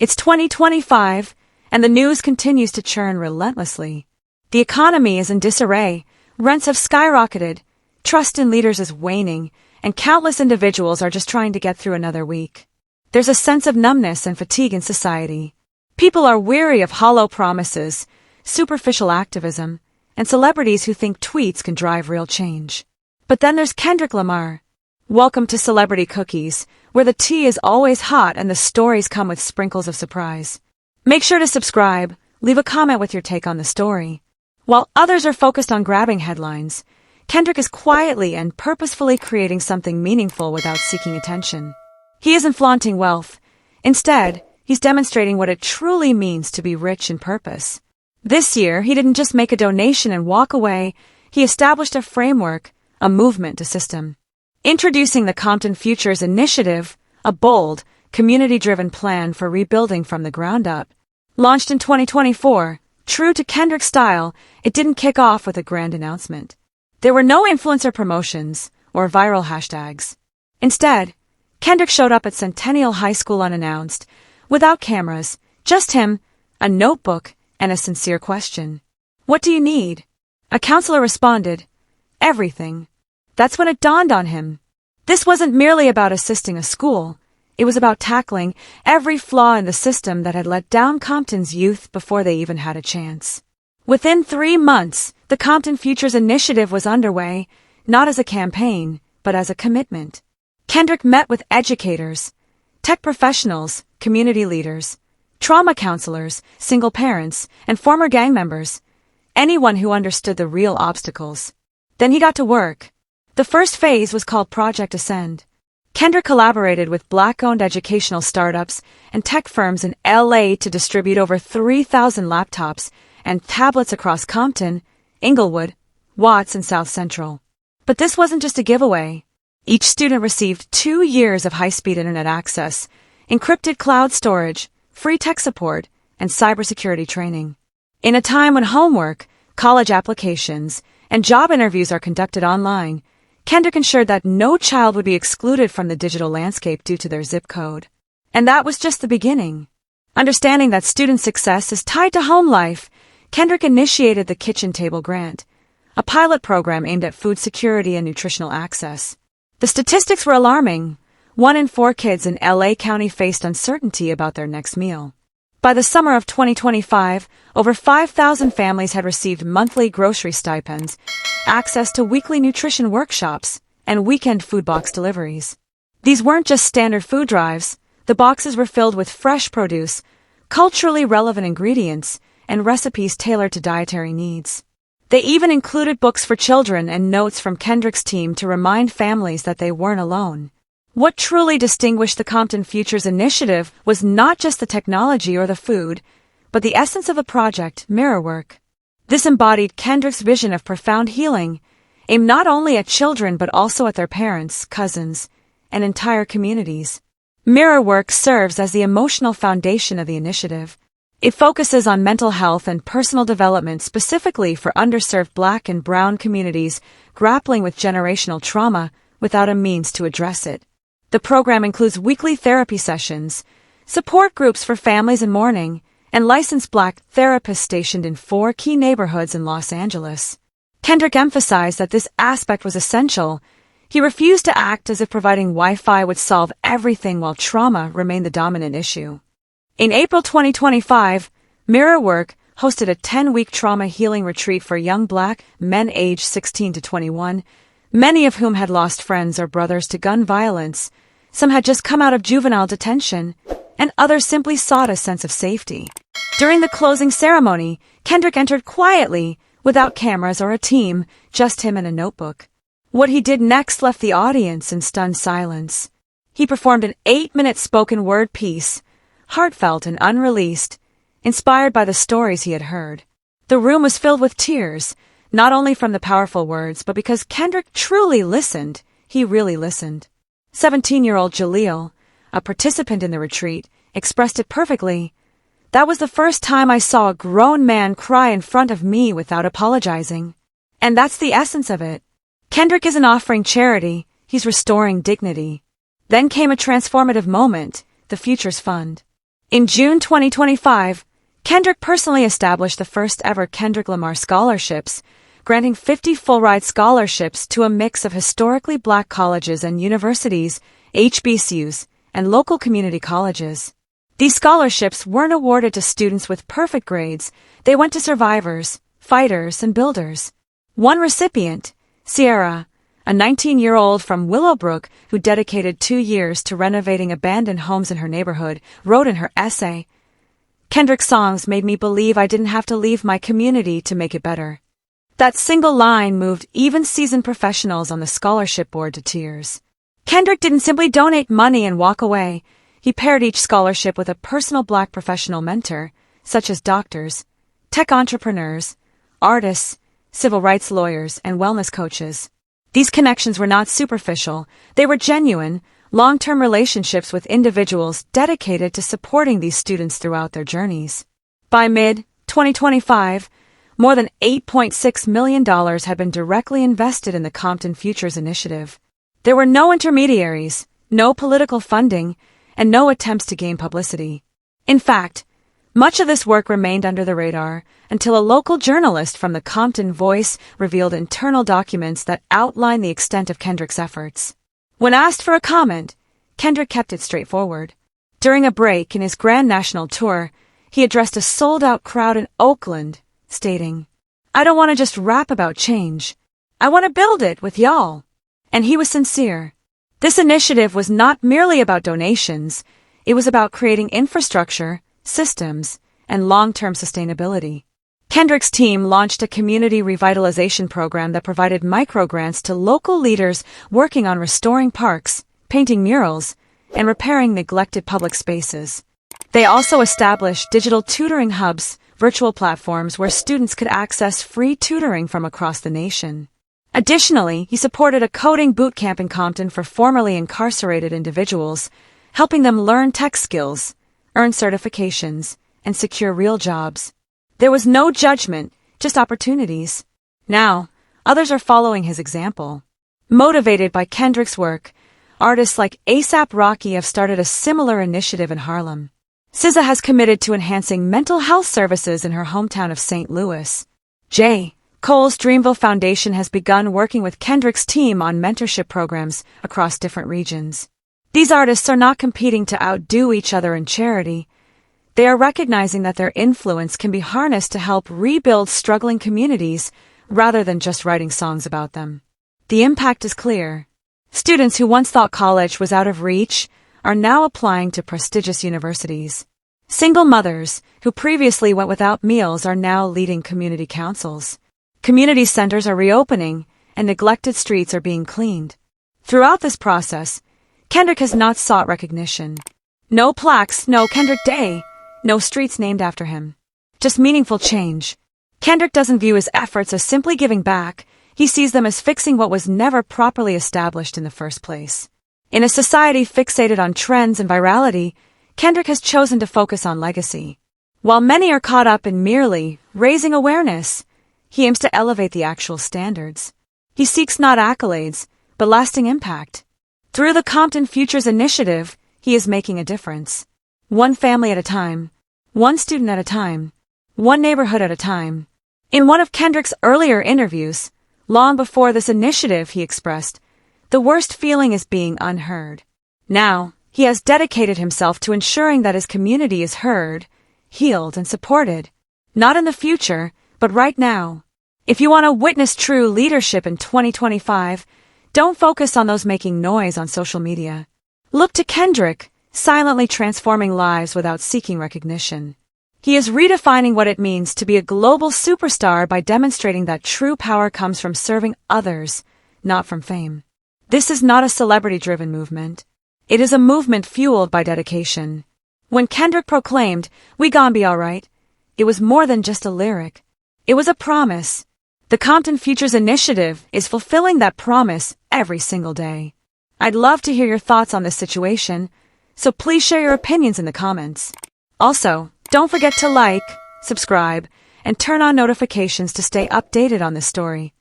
It's 2025, and the news continues to churn relentlessly. The economy is in disarray, rents have skyrocketed, trust in leaders is waning, and countless individuals are just trying to get through another week. There's a sense of numbness and fatigue in society. People are weary of hollow promises, superficial activism, and celebrities who think tweets can drive real change. But then there's Kendrick Lamar. Welcome to Celebrity Cookies, where the tea is always hot and the stories come with sprinkles of surprise. Make sure to subscribe, leave a comment with your take on the story. While others are focused on grabbing headlines, Kendrick is quietly and purposefully creating something meaningful without seeking attention. He isn't flaunting wealth. Instead, he's demonstrating what it truly means to be rich in purpose. This year, he didn't just make a donation and walk away, he established a framework, a movement to system. Introducing the Compton Futures Initiative, a bold, community-driven plan for rebuilding from the ground up. Launched in 2024, true to Kendrick's style, it didn't kick off with a grand announcement. There were no influencer promotions or viral hashtags. Instead, Kendrick showed up at Centennial High School unannounced, without cameras, just him, a notebook, and a sincere question. "What do you need?" A counselor responded, "Everything." That's when it dawned on him. This wasn't merely about assisting a school. It was about tackling every flaw in the system that had let down Compton's youth before they even had a chance. Within 3 months, the Compton Futures Initiative was underway, not as a campaign, but as a commitment. Kendrick met with educators, tech professionals, community leaders, trauma counselors, single parents, and former gang members, anyone who understood the real obstacles. Then he got to work. The first phase was called Project Ascend. Kendrick collaborated with Black-owned educational startups and tech firms in LA to distribute over 3,000 laptops and tablets across Compton, Inglewood, Watts, and South Central. But this wasn't just a giveaway. Each student received 2 years of high-speed internet access, encrypted cloud storage, free tech support, and cybersecurity training. In a time when homework, college applications, and job interviews are conducted online, Kendrick ensured that no child would be excluded from the digital landscape due to their zip code. And that was just the beginning. Understanding that student success is tied to home life, Kendrick initiated the Kitchen Table Grant, a pilot program aimed at food security and nutritional access. The statistics were alarming. 1 in 4 kids in LA County faced uncertainty about their next meal. By the summer of 2025, over 5,000 families had received monthly grocery stipends, access to weekly nutrition workshops, and weekend food box deliveries. These weren't just standard food drives. The boxes were filled with fresh produce, culturally relevant ingredients, and recipes tailored to dietary needs. They even included books for children and notes from Kendrick's team to remind families that they weren't alone. What truly distinguished the Compton Futures Initiative was not just the technology or the food, but the essence of the project, mirror work. This embodied Kendrick's vision of profound healing, aimed not only at children but also at their parents, cousins, and entire communities. Mirror work serves as the emotional foundation of the initiative. It focuses on mental health and personal development specifically for underserved Black and Brown communities grappling with generational trauma without a means to address it. The program includes weekly therapy sessions, support groups for families in mourning, and licensed Black therapists stationed in 4 key neighborhoods in Los Angeles. Kendrick emphasized that this aspect was essential. He refused to act as if providing Wi-Fi would solve everything while trauma remained the dominant issue. In April 2025, Mirror Work hosted a 10-week trauma healing retreat for young Black men aged 16 to 21, many of whom had lost friends or brothers to gun violence. Some had just come out of juvenile detention, and others simply sought a sense of safety. During the closing ceremony, Kendrick entered quietly, without cameras or a team, just him and a notebook. What he did next left the audience in stunned silence. He performed an 8-minute spoken word piece, heartfelt and unreleased, inspired by the stories he had heard. The room was filled with tears, not only from the powerful words, but because Kendrick truly listened. He really listened. 17-year-old Jaleel, a participant in the retreat, expressed it perfectly. "That was the first time I saw a grown man cry in front of me without apologizing." And that's the essence of it. Kendrick isn't offering charity, he's restoring dignity. Then came a transformative moment, the Futures Fund. In June 2025, Kendrick personally established the first ever Kendrick Lamar scholarships, granting 50 full-ride scholarships to a mix of historically black colleges and universities, HBCUs, and local community colleges. These scholarships weren't awarded to students with perfect grades, they went to survivors, fighters, and builders. One recipient, Sierra, a 19-year-old from Willowbrook who dedicated 2 years to renovating abandoned homes in her neighborhood, wrote in her essay, "Kendrick's songs made me believe I didn't have to leave my community to make it better." That single line moved even seasoned professionals on the scholarship board to tears. Kendrick didn't simply donate money and walk away. He paired each scholarship with a personal black professional mentor, such as doctors, tech entrepreneurs, artists, civil rights lawyers, and wellness coaches. These connections were not superficial, they were genuine, long-term relationships with individuals dedicated to supporting these students throughout their journeys. By mid-2025, more than $8.6 million had been directly invested in the Compton Futures Initiative. There were no intermediaries, no political funding, and no attempts to gain publicity. In fact, much of this work remained under the radar until a local journalist from the Compton Voice revealed internal documents that outlined the extent of Kendrick's efforts. When asked for a comment, Kendrick kept it straightforward. During a break in his grand national tour, he addressed a sold-out crowd in Oakland, stating, "I don't want to just rap about change. I want to build it with y'all." And he was sincere. This initiative was not merely about donations, it was about creating infrastructure, systems, and long-term sustainability. Kendrick's team launched a community revitalization program that provided microgrants to local leaders working on restoring parks, painting murals, and repairing neglected public spaces. They also established digital tutoring hubs, virtual platforms where students could access free tutoring from across the nation. Additionally, he supported a coding boot camp in Compton for formerly incarcerated individuals, helping them learn tech skills, earn certifications, and secure real jobs. There was no judgment, just opportunities. Now, others are following his example. Motivated by Kendrick's work, artists like A$AP Rocky have started a similar initiative in Harlem. SZA has committed to enhancing mental health services in her hometown of St. Louis. J. Cole's Dreamville Foundation has begun working with Kendrick's team on mentorship programs across different regions. These artists are not competing to outdo each other in charity. They are recognizing that their influence can be harnessed to help rebuild struggling communities rather than just writing songs about them. The impact is clear. Students who once thought college was out of reach are now applying to prestigious universities. Single mothers who previously went without meals are now leading community councils. Community centers are reopening, and neglected streets are being cleaned. Throughout this process, Kendrick has not sought recognition. No plaques, no Kendrick Day, no streets named after him. Just meaningful change. Kendrick doesn't view his efforts as simply giving back, he sees them as fixing what was never properly established in the first place. In a society fixated on trends and virality, Kendrick has chosen to focus on legacy. While many are caught up in merely raising awareness, he aims to elevate the actual standards. He seeks not accolades, but lasting impact. Through the Compton Futures Initiative, he is making a difference. One family at a time, one student at a time, one neighborhood at a time. In one of Kendrick's earlier interviews, long before this initiative, he expressed, "The worst feeling is being unheard." Now, he has dedicated himself to ensuring that his community is heard, healed, and supported. Not in the future, but right now. If you want to witness true leadership in 2025, don't focus on those making noise on social media. Look to Kendrick, silently transforming lives without seeking recognition. He is redefining what it means to be a global superstar by demonstrating that true power comes from serving others, not from fame. This is not a celebrity-driven movement. It is a movement fueled by dedication. When Kendrick proclaimed, "We gon' be alright," it was more than just a lyric. It was a promise. The Compton Futures Initiative is fulfilling that promise every single day. I'd love to hear your thoughts on this situation, so please share your opinions in the comments. Also, don't forget to like, subscribe, and turn on notifications to stay updated on this story.